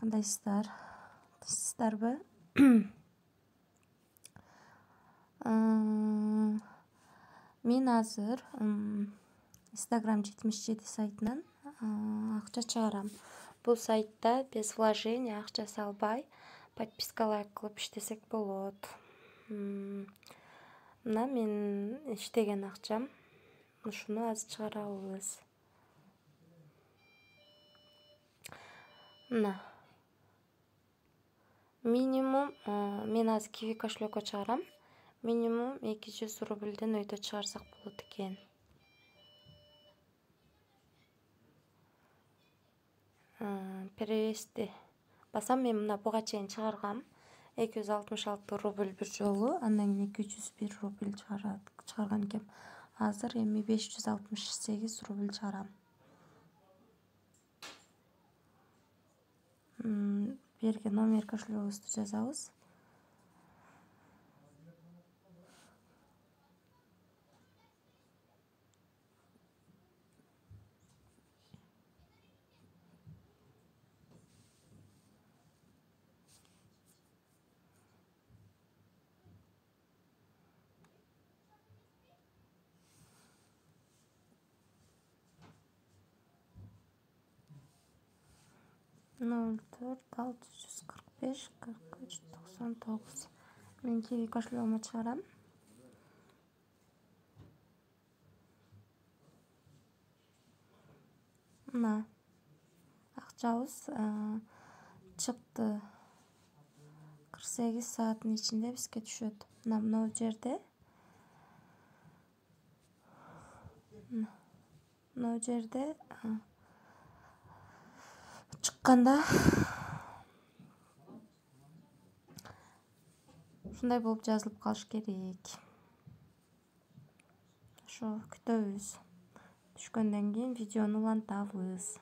Кандайсыздар? Тынчсыздарбы? Мен азыр Instagram 77 сайтынан акча чыгарам. Бул сайтта без вложения акча салбай, подписка лайк кылып иштесек болот. Мына мен иштеген акчам. Ушуну азыр чыгарабыз. Мына. Минимум мен азыр Kiwi кошелёкко чыгарам. Минимум 200 рубльден өйдө чыгарсак болот экен. Перевести басам, мен мына буга чейин чыгаргам. 266 рубль бир жолу, андан кийин 201 рубль чыгарган экем. Азыр эми 568 рубль чыгарам. Берге номер кошелегибизди жазабыз. Ноль 4 645 43 99. Мен Kiwi кошелегиме чыгарам. Мына акчабыз чыкты. 48 сааттын ичинде бизге түшөт. Мына жерде. Мына жерде чыкканда ушундай болуп жазылып калыш керек. Ошо күтөбүз. Түшкөндөн кийин видеону улантабыз.